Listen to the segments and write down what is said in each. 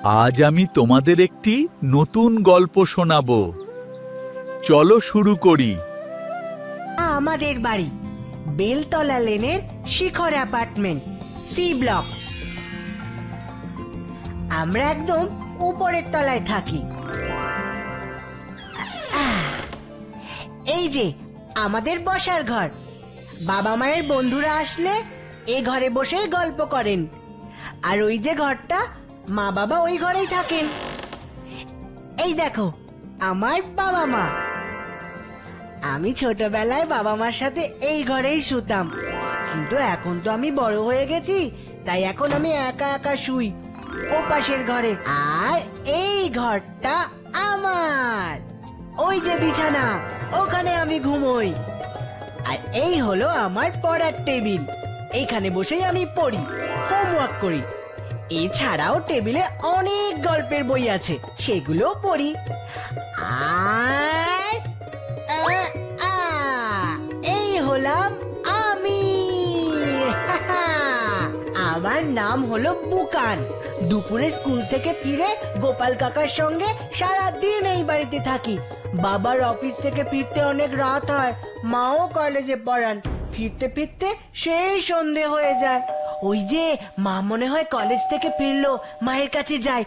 আজ আমি তোমাদের একটি নতুন গল্প শোনাবো। চলো শুরু করি। আমাদের বাড়ি বেলতলা লেনের শিখর অ্যাপার্টমেন্ট, সি ব্লক। আমরা একদম উপরের তলায় থাকি। এই যে আমাদের বসার ঘর। বাবা মায়ের বন্ধুরা আসলে এই ঘরে বসেই গল্প করেন। আর ওই যে ঘরটা, মা বাবা ওই ঘরেই থাকেন। এই দেখো আমার বাবা মা। আমি ছোটবেলায় বাবা মার সাথে এই ঘরেই শুতাম, কিন্তু এখন তো আমি বড় হয়ে গেছি, তাই এখন আমি একা একা শুই ও পাশের ঘরে। আর এই ঘরটা আমার, ওই যে বিছানা, ওখানে আমি ঘুমোই। আর এই হলো আমার পড়ার টেবিল, এইখানে বসেই আমি পড়ি, হোমওয়ার্ক করি। এছাড়াও টেবিলে অনেক গল্পের বই আছে, সেগুলোও পড়ি। আর এই হলাম আমি। আমার নাম হলো বুকান। দুপুরে স্কুল থেকে ফিরে গোপাল কাকার সঙ্গে সারা দিন এই বাড়িতে থাকি। বাবার অফিস থেকে ফিরতে অনেক রাত হয়, মাও কলেজে পড়ান। ফিরতে ফিরতে সেই সন্ধে হয়ে যায়। ওই যে মা মনে হয় কলেজ থেকে ফিরলো, মায়ের কাছে যাই।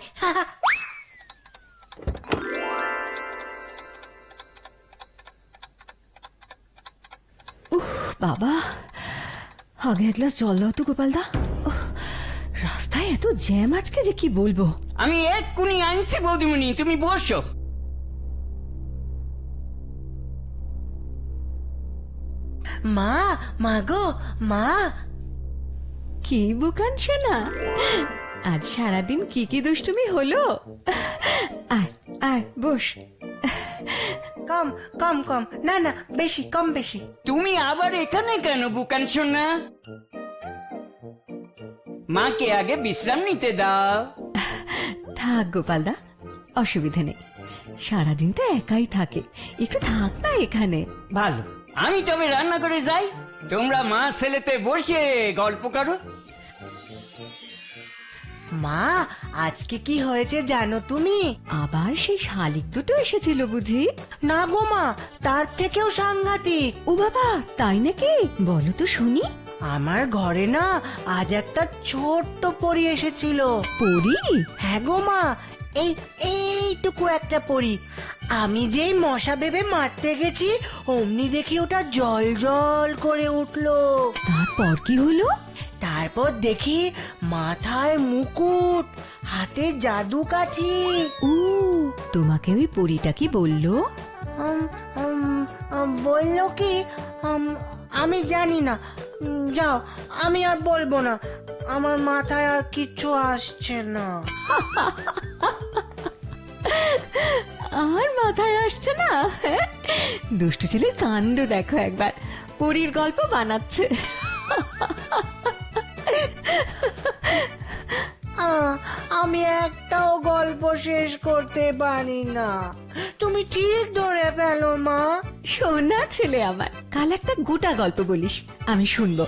বাবা, আগে এক গ্লাস জল দাও তো গোপালদা। রাস্তায় এত জ্যাম আজকে যে কি বলবো। আমি এক্ষুনি আনছি বৌদিমণি, তুমি বসো। মা, মা গো মা। কি বুকান শোনা, আজ সারাদিন কি কি দুষ্টুমি হলো। আয় আয় বস। কম কম কম, না না বেশি, কম বেশি। তুমি আবার এখানে কেন বুকান সোনা? মাকে আগে বিশ্রাম নিতে দাও। থাক গোপালদা, অসুবিধে নেই। সারাদিন তো একাই থাকে, একটু থাক না এখানে। ভালো, আমি তবে রান্না করে যাই, তোমরা মা ছেলেতে বসে গল্প করো। মা, আজকে কি হয়েছে জানো তুমি? আবার সেই শালিক দুটো এসেছিল বুঝি? না গো মা, তার থেকেও সাংঘাতিক। ও বাবা, তাই নাকি? বলো তো শুনি। আমার ঘরে না আজ একটা ছোট্ট পরী এসেছিল। পরি? হ্যাঁ গো মা, এইটুকু একটা পরী। আমি যেই মশা ভেবে মারতে গেছি, অমনি দেখি ওটা জল জল করে উঠলো। তারপর কি হলো? তারপর দেখি মাথায় মুকুট, হাতে জাদু কাঠি। ও, তোমাকে ওই পরিটা কি বললো? বললো কি, আমি জানি না। যাও, আমি আর বলবো না, আমার মাথায় আর কিচ্ছু আসছে না। আর মাথায় আসছে না? দুষ্টু ছেলের কাণ্ড দেখো একবার, পরীর গল্প বানাচ্ছে। আমি একটাও গল্প শেষ করতে পারি না। তুমি ঠিক ধরে ফেলো মা। শোনা ছেলে আমার, কাল একটা গোটা গল্প বলিস, আমি শুনবো।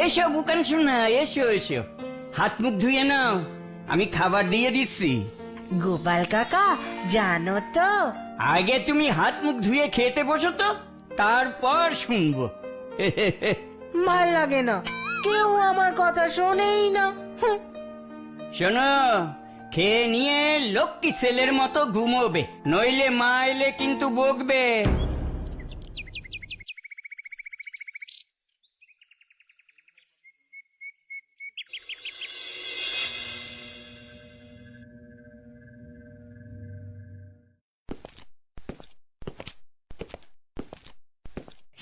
এসো বুকান সোনা, এসো এসো, হাত মুখ ধুয়ে নাও, আমি খাবার দিয়ে দিচ্ছি। গোপাল কাকা, জানো তো, আগে তুমি হাত মুখ ধুয়ে খেতে বসো তো, তারপর শুনবো। ভাল লাগে না, কেউ আমার কথা শোনেই না। শোনো, খেয়ে নিয়ে লক্ষ্মী ছেলের মতো ঘুমোবে, নইলে মা এলে কিন্তু বকবে।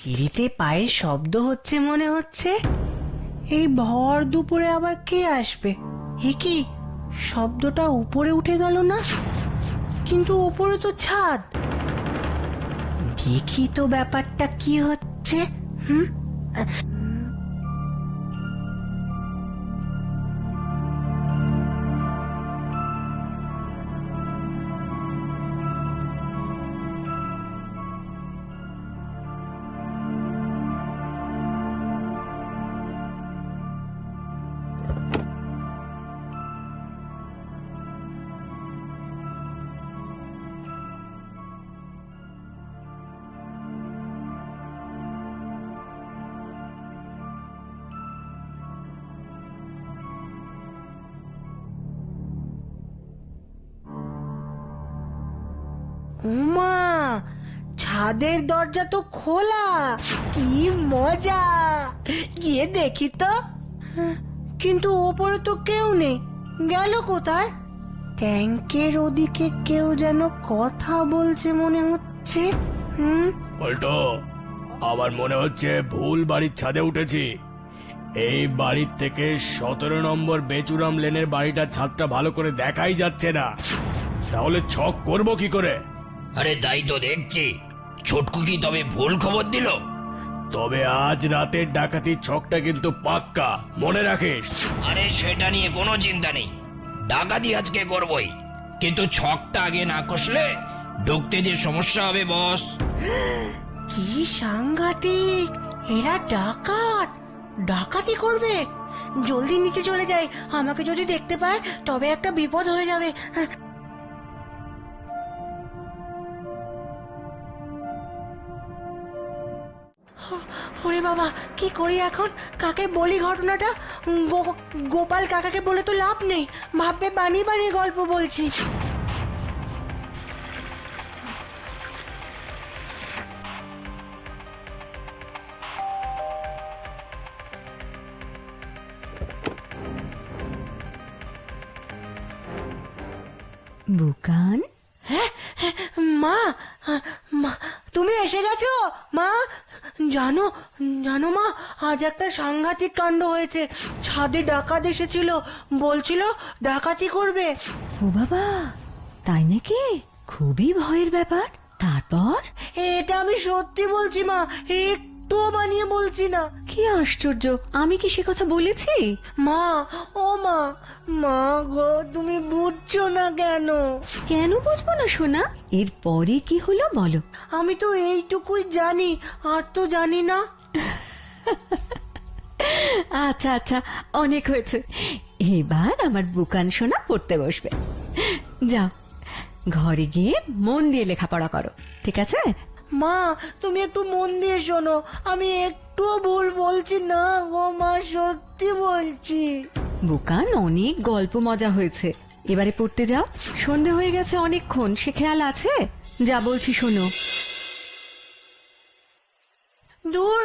সিঁড়িতে পায়ের শব্দ হচ্ছে মনে হচ্ছে। এই ভর দুপুরে আবার কে আসবে? এ কি, শব্দটা উপরে উঠে গেল না? কিন্তু উপরে তো ছাদ। দেখি তো ব্যাপারটা কি হচ্ছে। হুম, উমা, ছাদের দরজা তো খোলা, কি মজা! গিয়ে দেখি তো। কিন্তু ওপরে তো কেউ নেই, গেল কোথায়? ট্যাঙ্কের ওদিকে কেউ যেন কথা বলছে মনে হচ্ছে। পল্টু, আমার মনে হচ্ছে ভুল বাড়ির ছাদে উঠেছি। এই বাড়ির থেকে 17 নম্বর বেচুরাম লেনের বাড়িটার ছাদটা ভালো করে দেখাই যাচ্ছে না, তাহলে ছক করব কি করে? আরে তাই তো দেখছি, ছোটকু কি তবে ভুল খবর দিল? তবে আজ রাতের ডাকাতির ছকটা কিন্তু পাক্কা, মনে রাখিস। আরে সেটা নিয়ে কোনো চিন্তা নেই, ডাকাতি আজকে করবই, কিন্তু ছকটা আগে না কষলে ঢুকতে যে সমস্যা হবে বস। কি সাংঘাতিক! এরা ডাকাত, ডাকাতি করবে। জলদি নিচে চলে যাই, আমাকে যদি দেখতে পায় তবে একটা বিপদ হয়ে যাবে। ওরে বাবা, কি করি এখন? কাকে বলি ঘটনাটা? গোপাল কাকাকে বলে তো লাভ নেই, ভাববে বানিয়ে বানিয়ে গল্প বলছি। বুকান, মা, মা, তুমি এসে গেছো? মা, জানো জানো মা, আজ একটা সাংঘাতিক কাণ্ড হয়েছে। ছাদে ডাকাত এসেছিল, বলছিল ডাকাতি করবে। ও বাবা, তাই নাকি? খুবই ভয়ের ব্যাপার। তারপর? এটা আমি সত্যি বলছি মা, একটুও বানিয়ে বলছি না। কি আশ্চর্য, আমি কি সে কথা বলেছি? মা, ও মা, মা গো, তুমি বুঝছো না কেন? কেন বুঝবো না সোনা? এরপরে কি হলো বলো। আমি তো এইটুকুই জানি, আর তো জানি না। আচ্ছা আচ্ছা, অনেক হয়েছে। এবার আমার বুকান সোনা পড়তে বসবে। যাও, ঘরে গিয়ে মন দিয়ে লেখাপড়া করো, ঠিক আছে? মা, তুমি একটু মন দিয়ে শোনো, আমি একটুও ভুল বলছি না গো মা, সত্যি বলছি। বুকান, অনেক গল্প মজা হয়েছে, এবারে পড়তে যাও। সন্ধে হয়ে গেছে অনেকক্ষণ, সে খেয়াল আছে? যা বলছি শোনো। দূর,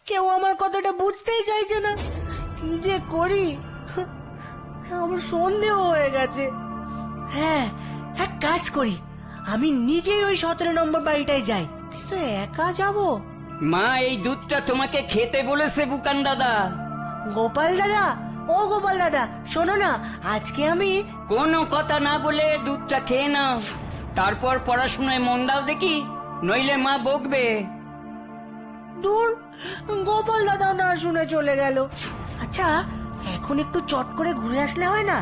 কেউ আমার কথাটা বুঝতেই চাইছে না, কি যে করি। আমার সন্দেহ হয়ে গেছে। হ্যাঁ, এক কাজ করি, আমি নিজেই ওই 17 নম্বর বাড়িটায় যাই। কিন্তু একা যাব? মা, এই দুধটা তোমাকে খেতে বলেছে বুকান দাদা। গোপাল দাদা, ও গোপাল দাদা, শোনো না, আজকে আমি কোনো কথা না বলে দুধটা খেয়ে নাও, তারপর পড়াশোনায় মন দাও দেখি, নইলে মা বকবে। দূর, গোপাল দাদাও না শুনে চলে গেল। আচ্ছা, এখন একটু চট করে ঘুরে আসলে হয় না?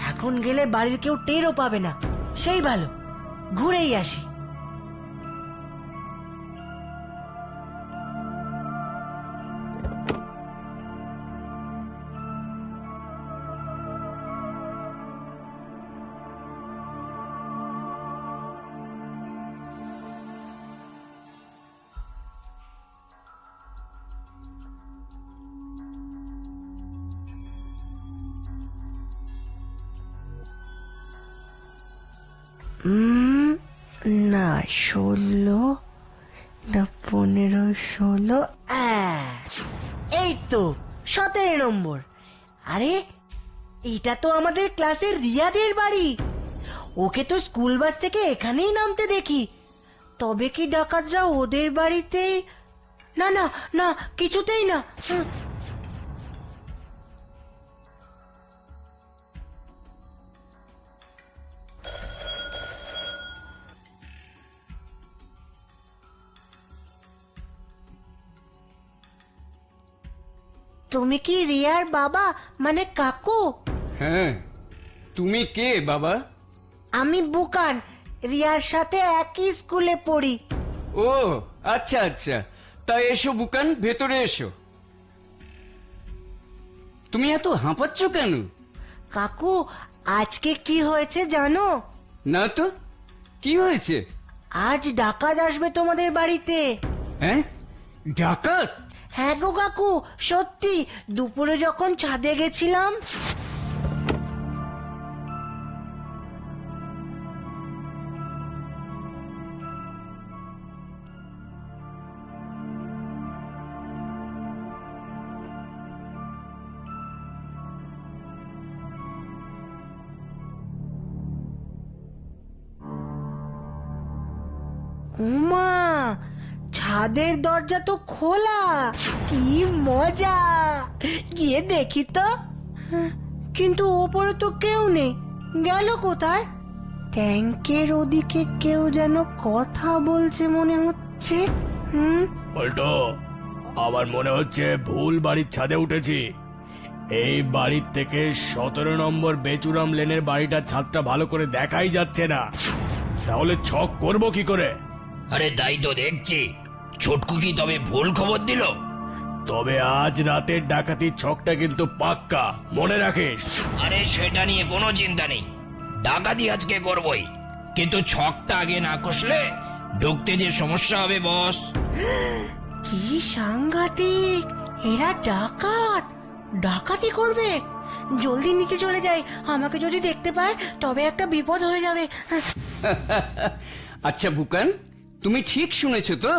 এখন গেলে বাড়ির কেউ টেরও পাবে না, সেই ভালো, ঘুরেই আসি। না, 16 না 15, 16, এই তো 17 নম্বর। আরে, এটা তো আমাদের ক্লাসের রিয়াদের বাড়ি। ওকে তো স্কুল বাস থেকে এখানেই নামতে দেখি। তবে কি ডাকাতরা ওদের বাড়িতেই? না না না, কিছুতেই না। তুমি কি রিয়ার বাবা, মানে কাকু? হ্যাঁ, তুমি কে বাবা? আমি বুকান, রিয়ার সাথে একই স্কুলে পড়ি। ও আচ্ছা আচ্ছা, তা এসো বুকান, ভেতরে এসো। তুমি এত হাঁপাচ্ছ কেন? কাকু, আজকে কি হয়েছে জানো? না তো, কি হয়েছে? আজ ডাকাত আসবে তোমাদের বাড়িতে। হ্যাঁ, ডাকাত? হ্যাঁ গো কাকু, সত্যি। দুপুরে যখন ছাদে গেছিলাম, উমা, ছাদের দরজা তো খোলা, কি মজা! গিয়ে দেখি তো। কিন্তু ওপরে তো কেউ নেই, গেল কোথায়? ট্যাঙ্কের ওদিকে কেউ যেন কথা বলছে মনে হচ্ছে। পল্টু, আমার মনে হচ্ছে ভুল বাড়ির ছাদে উঠেছি। এই বাড়ির থেকে 17 নম্বর বেচুরাম লেনের বাড়িটার ছাদটা ভালো করে দেখাই যাচ্ছে না, তাহলে ছক করব কি করে? আরে তাই তো দেখছি, ছোটকু কি তবে ভুল খবর দিল? তবে আজ রাতের ডাকাতির ছকটা কিন্তু পাক্কা, মনে রাখিস। আরে সেটা নিয়ে কোনো চিন্তা নেই, ডাকাতি আজকে করবই, কিন্তু ছকটা আগে না কষলে ঢুকতে যে সমস্যা হবে বস। কি সাংঘাতিক! এরা ডাকাত, ডাকাতি করবে। জলদি নিচে চলে যাই, আমাকে যদি দেখতে পায় তবে একটা বিপদ হয়ে যাবে। আচ্ছা বুকান, তুমি ঠিক শুনেছো তো?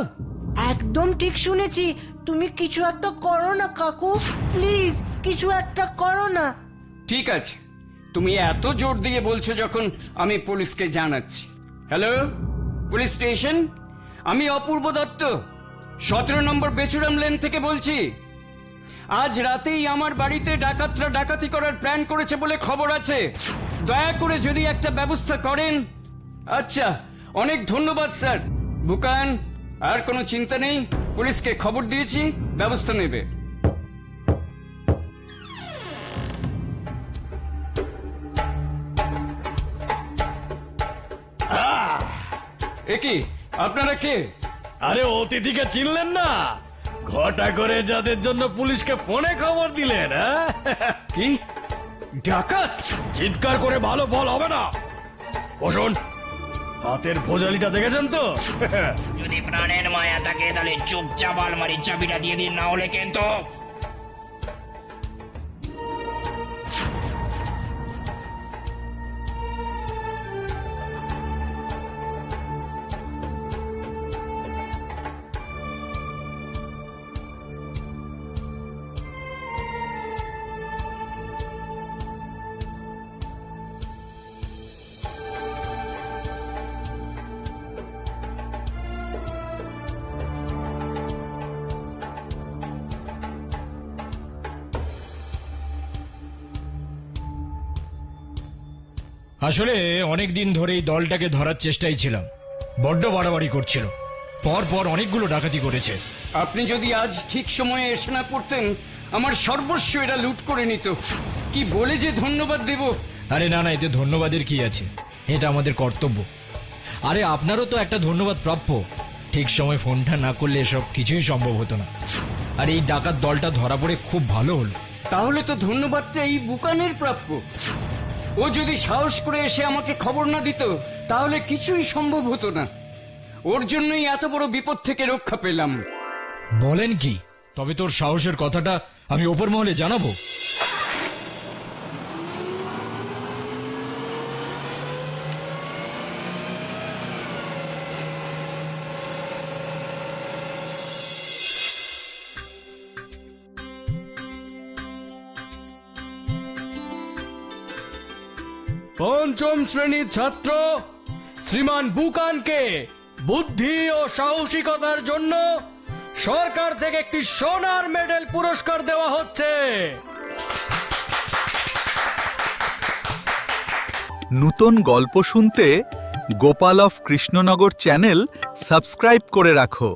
একদম ঠিক শুনেছি। তুমি কিছু একটা করো না কাকু, প্লিজ কিছু একটা করো না। ঠিক আছে, তুমি এত জোর দিয়ে বলছো যখন, আমি পুলিশকে জানাচ্ছি। হ্যালো, পুলিশ স্টেশন, আমি অপূর্ব দত্ত 17 নম্বর বেচুরাম লেন থেকে বলছি। আজ রাতেই আমার বাড়িতে ডাকাতরা ডাকাতি করার প্ল্যান করেছে বলে খবর আছে। দয়া করে যদি একটা ব্যবস্থা করেন। আচ্ছা, অনেক ধন্যবাদ স্যার। বুকান, আর কোনো চিন্তা নেই, পুলিশকে খবর দিয়েছি, ব্যবস্থা নেবে। একি, আপনারা কে? আরে অতিথিকে চিনলেন না? ঘটা করে যাদের জন্য পুলিশকে ফোনে খবর দিলেন। কি ডাকাত? চিৎকার করে ভালো ফল হবে না। বসুন, হাতের ভোজালিটা দেখেছেন তো? যদি প্রাণের মায়া থাকে তাহলে চুপচাপ আলমারির চাবিটা দিয়ে দিন, না হলে কিন্তু। আসলে অনেক দিন ধরেই দলটাকে ধরার চেষ্টায় ছিলাম, বড্ড বাড়াবাড়ি করছিল, পর পর অনেকগুলো ডাকাতি করেছে। আপনি যদি আজ ঠিক সময়ে এসে না পড়তেন, আমার সর্বস্ব এরা লুট করে নিত। কি বলে যে ধন্যবাদ দেব। আরে না না, এতে ধন্যবাদের কি আছে, এটা আমাদের কর্তব্য। আরে আপনারও তো একটা ধন্যবাদ প্রাপ্য, ঠিক সময় ফোনটা না করলে এসব কিছুই সম্ভব হতো না। আর এই ডাকাত দলটা ধরা পড়ে খুব ভালো হলো। তাহলে তো ধন্যবাদটা এই বুকানের প্রাপ্য। ও যদি সাহস করে এসে আমাকে খবর না দিত, তাহলে কিছুই সম্ভব হতো না। ওর জন্যই এত বড় বিপদ থেকে রক্ষা পেলাম। বলেন কি? তবে তোর সাহসের কথাটা আমি ওপর মহলে জানাবো। পঞ্চম শ্রেণীর ছাত্র শ্রীমান বুকানকে বুদ্ধি ও সাহসিকতার জন্য সরকার থেকে একটি সোনার মেডেল পুরস্কার দেওয়া হচ্ছে। নতুন গল্প শুনতে Gopal of Krishnanagar channel subscribe করে রাখো।